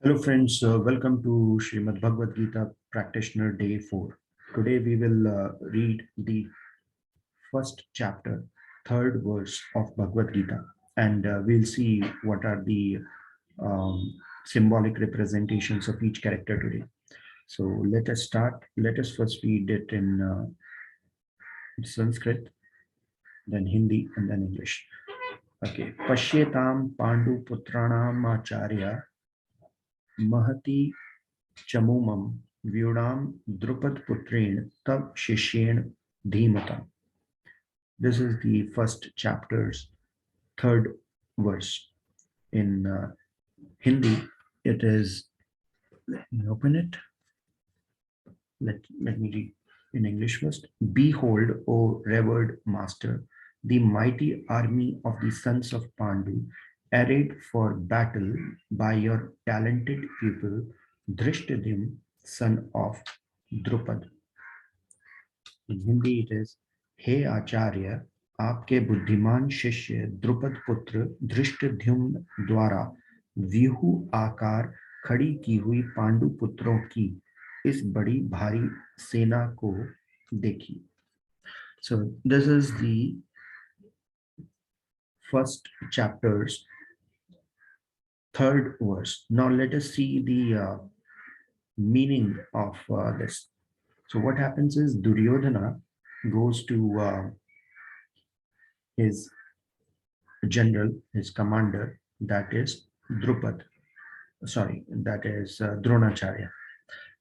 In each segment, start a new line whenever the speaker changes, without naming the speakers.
Hello friends, welcome to Srimad Bhagwad Gita Practitioner Day 4. Today we will read the first chapter, third verse of Bhagwad Gita, and we'll see what are the symbolic representations of each character today. So let us start. Let us first read it in Sanskrit, then Hindi, and then English. Okay. Pashyetam Pandu Putranam Acharya Mahati Chamumam Vyudam Drupad Putren Tab Shishyen Dhimata. This is the first chapter's third verse. In Hindi, it is, let me open it. Let me read in English first. Behold, O revered master, the mighty army of the sons of Pandu, arrayed for battle by your talented pupil, Drishtadhyum, son of Drupad. In Hindi it is, हे आचार्य आपके बुद्धिमान शिष्य द्रुपद पुत्र धृष्टद्युम्न द्वारा व्यूह आकार खड़ी की हुई पांडु पुत्रों की इस बड़ी भारी सेना को देखिए. So this is the first chapter's third verse. Now let us see the meaning of this. So what happens is Duryodhana goes to his general, his commander, that is Drupad, that is Dronacharya.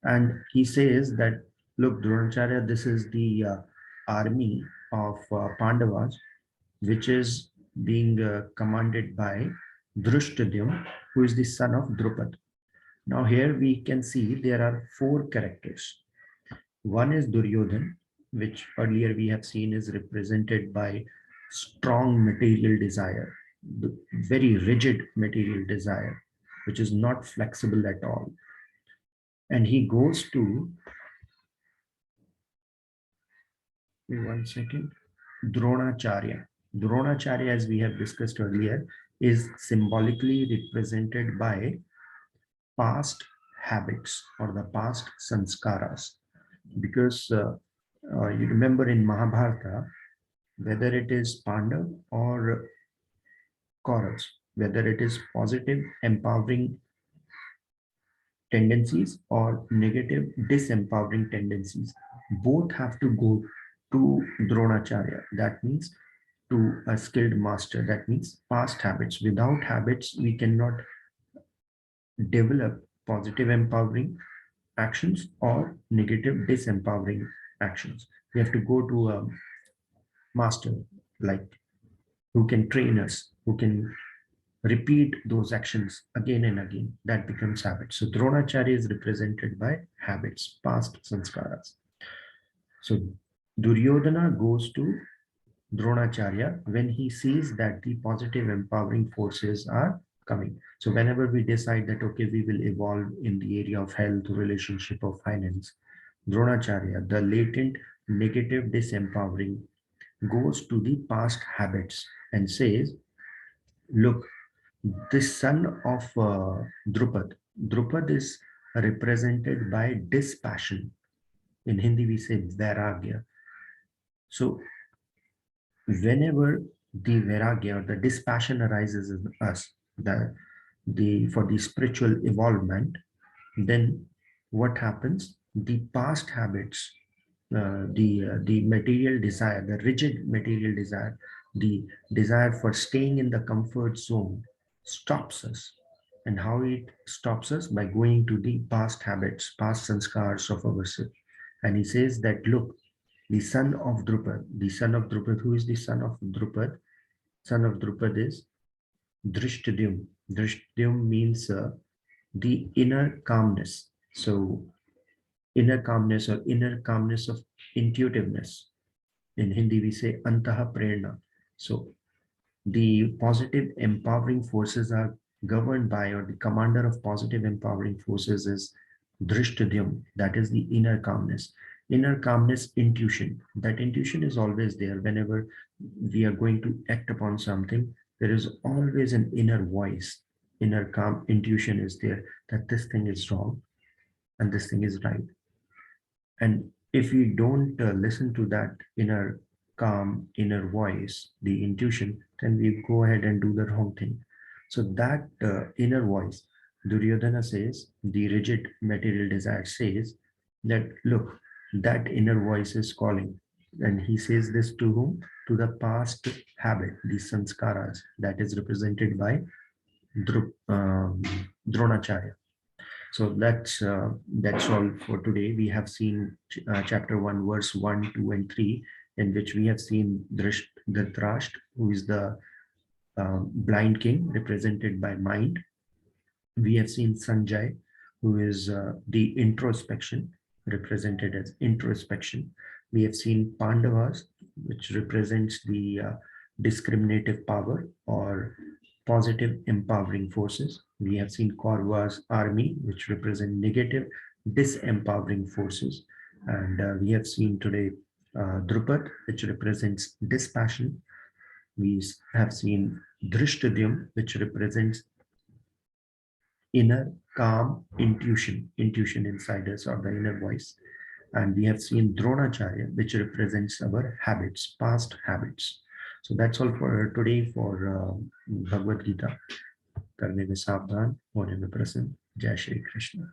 And he says that, look, Dronacharya, this is the army of Pandavas, which is being commanded by Drishtadyum, who is the son of Drupad. Now here we can see there are four characters. One is Duryodhan, which earlier we have seen is represented by strong material desire, very rigid material desire, which is not flexible at all. And he goes to, one second, Dronacharya. Dronacharya, as we have discussed earlier, is symbolically represented by past habits or the past sanskaras. Because you remember in Mahabharata, whether it is Pandav or Kauravas, whether it is positive, empowering tendencies or negative, disempowering tendencies, both have to go to Dronacharya. That means to a skilled master. That means past habits. Without habits, we cannot develop positive, empowering actions or negative, disempowering actions. We have to go to a master, like who can train us, who can repeat those actions again and again. That becomes habit. So Dronacharya is represented by habits, past sanskaras. So Duryodhana goes to Dronacharya when he sees that the positive empowering forces are coming. So whenever we decide that, okay, we will evolve in the area of health, relationship, or finance, Dronacharya, the latent negative disempowering, goes to the past habits and says, look, the son of Drupad is represented by dispassion. In Hindi, we say vairagya. So whenever the vairagya or the dispassion arises in us, for the spiritual evolvement, then what happens? The past habits, the material desire, the rigid material desire, the desire for staying in the comfort zone stops us. And how it stops us? By going to the past habits, past sanskars of ourselves. And he says that, look, the son of Drupad, who is the son of Drupad? Son of Drupad is Drishtadhyum. Drishtadhyum means the inner calmness. So inner calmness or inner calmness of intuitiveness. In Hindi, we say antaha prerna. So the positive empowering forces are governed by, or the commander of positive empowering forces is Drishtadhyum. That is the inner calmness. Inner calmness, intuition. That intuition is always there. Whenever we are going to act upon something, there is always an inner voice inner calm intuition is there that this thing is wrong and this thing is right. And if we don't listen to that inner calm, inner voice, the intuition, then we go ahead and do the wrong thing. So that inner voice, Duryodhana says, the rigid material desire says that, look, that inner voice is calling. And he says this to whom? To the past habit, the sanskaras, that is represented by Dronacharya. So that's all for today. We have seen chapter 1, verse 1, 2, and 3, in which we have seen Dhritarashtra, who is the blind king represented by mind. We have seen Sanjay, who is the introspection, represented as introspection. We have seen Pandavas, which represents the discriminative power or positive empowering forces. We have seen Kaurva's army, which represent negative disempowering forces. And we have seen today Drupad, which represents dispassion. We have seen Drishtadhyam, which represents inner calm intuition inside us, or the inner voice. And we have seen Dronacharya, which represents our habits, past habits. So that's all for today for Bhagavad Gita. Karne mein savdhan, hone mein prasann. Jai Shri Krishna.